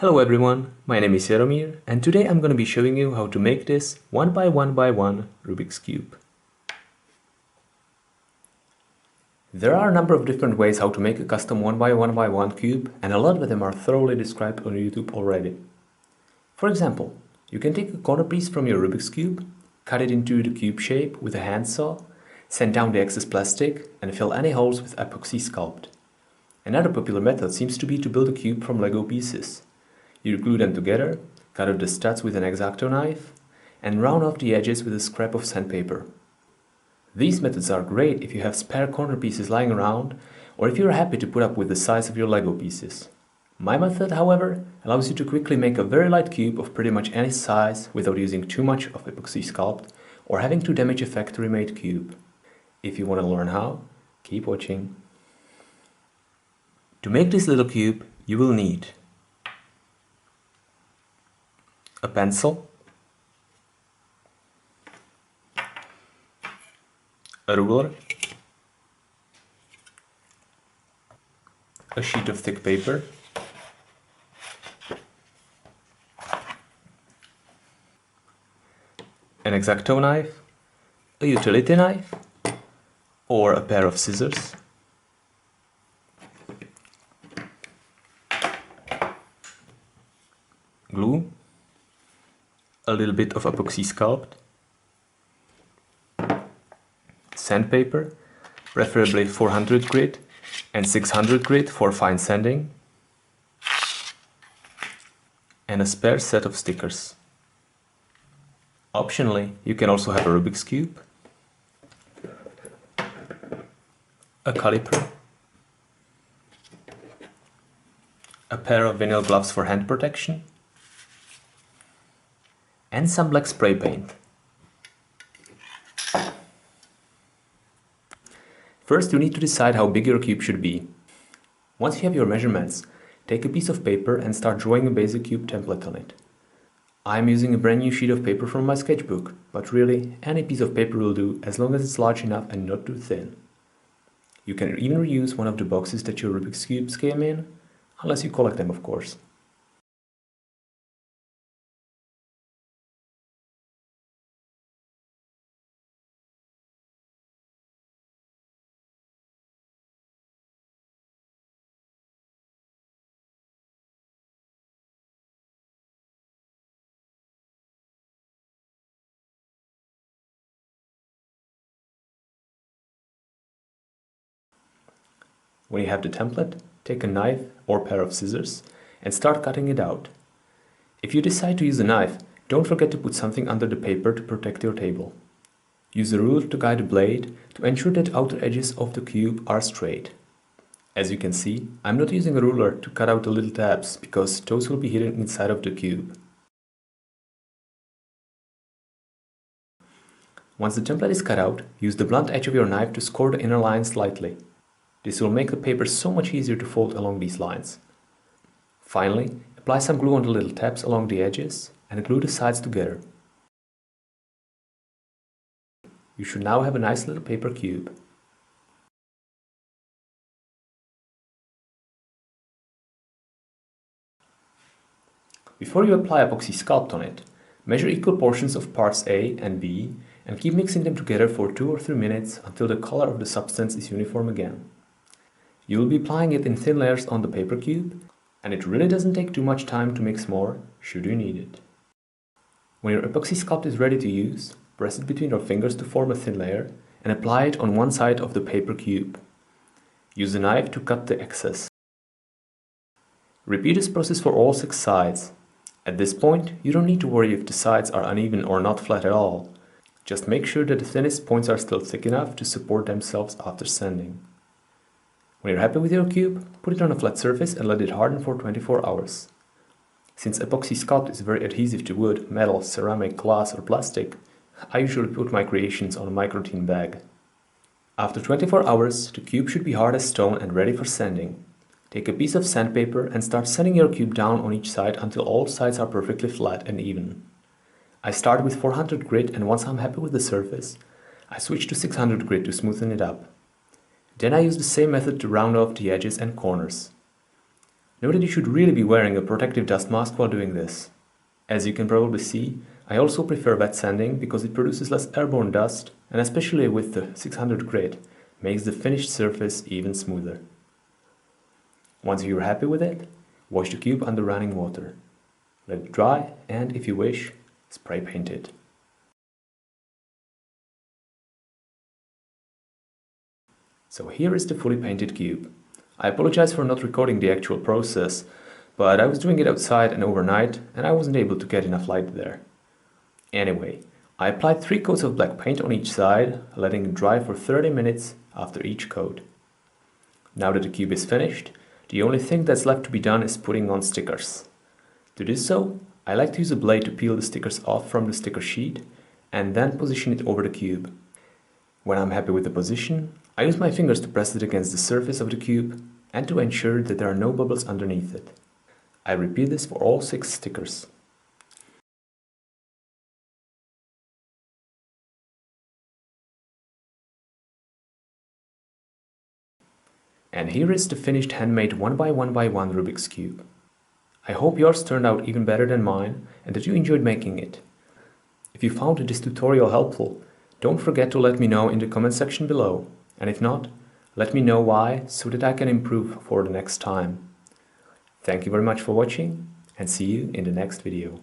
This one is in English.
Hello everyone, my name is Jaromir and today I'm going to be showing you how to make this 1x1x1 Rubik's Cube. There are a number of different ways how to make a custom 1x1x1 cube, and a lot of them are thoroughly described on YouTube already. For example, you can take a corner piece from your Rubik's Cube, cut it into the cube shape with a handsaw, sand down the excess plastic and fill any holes with Apoxie Sculpt. Another popular method seems to be to build a cube from Lego pieces. You glue them together, cut out the studs with an X-Acto knife, and round off the edges with a scrap of sandpaper. These methods are great if you have spare corner pieces lying around, or if you are happy to put up with the size of your Lego pieces. My method, however, allows you to quickly make a very light cube of pretty much any size without using too much of Epoxy Sculpt or having to damage a factory-made cube. If you want to learn how, keep watching. To make this little cube, you will need a pencil, a ruler, a sheet of thick paper, an X-Acto knife, a utility knife, or a pair of scissors, glue, a little bit of Epoxy Sculpt, sandpaper, preferably 400 grit and 600 grit for fine sanding, and a spare set of stickers. Optionally, you can also have a Rubik's Cube, a caliper, a pair of vinyl gloves for hand protection, and some black spray paint. First, you need to decide how big your cube should be. Once you have your measurements, take a piece of paper and start drawing a basic cube template on it. I am using a brand new sheet of paper from my sketchbook, but really any piece of paper will do as long as it's large enough and not too thin. You can even reuse one of the boxes that your Rubik's Cubes came in, unless you collect them, of course. When you have the template, take a knife or pair of scissors and start cutting it out. If you decide to use a knife, don't forget to put something under the paper to protect your table. Use a ruler to guide the blade to ensure that outer edges of the cube are straight. As you can see, I'm not using a ruler to cut out the little tabs because those will be hidden inside of the cube. Once the template is cut out, use the blunt edge of your knife to score the inner line slightly. This will make the paper so much easier to fold along these lines. Finally, apply some glue on the little tabs along the edges and glue the sides together. You should now have a nice little paper cube. Before you apply Epoxy Sculpt on it, measure equal portions of parts A and B and keep mixing them together for 2 or 3 minutes until the color of the substance is uniform again. You will be applying it in thin layers on the paper cube, and it really doesn't take too much time to mix more, should you need it. When your Epoxy Sculpt is ready to use, press it between your fingers to form a thin layer and apply it on one side of the paper cube. Use a knife to cut the excess. Repeat this process for all 6 sides. At this point, you don't need to worry if the sides are uneven or not flat at all. Just make sure that the thinnest points are still thick enough to support themselves after sanding. When you're happy with your cube, put it on a flat surface and let it harden for 24 hours. Since Epoxy Sculpt is very adhesive to wood, metal, ceramic, glass or plastic, I usually put my creations on a microtin bag. After 24 hours, the cube should be hard as stone and ready for sanding. Take a piece of sandpaper and start sanding your cube down on each side until all sides are perfectly flat and even. I start with 400 grit, and once I'm happy with the surface, I switch to 600 grit to smoothen it up. Then I use the same method to round off the edges and corners. Note that you should really be wearing a protective dust mask while doing this. As you can probably see, I also prefer wet sanding because it produces less airborne dust and especially with the 600 grit makes the finished surface even smoother. Once you're happy with it, wash the cube under running water. Let it dry and, if you wish, spray paint it. So here is the fully painted cube. I apologize for not recording the actual process, but I was doing it outside and overnight and I wasn't able to get enough light there. Anyway, I applied 3 coats of black paint on each side, letting it dry for 30 minutes after each coat. Now that the cube is finished, the only thing that's left to be done is putting on stickers. To do so, I like to use a blade to peel the stickers off from the sticker sheet and then position it over the cube. When I'm happy with the position, I use my fingers to press it against the surface of the cube and to ensure that there are no bubbles underneath it. I repeat this for all 6 stickers. And here is the finished handmade 1x1x1 Rubik's Cube. I hope yours turned out even better than mine and that you enjoyed making it. If you found this tutorial helpful, don't forget to let me know in the comment section below. And if not, let me know why so that I can improve for the next time. Thank you very much for watching and see you in the next video.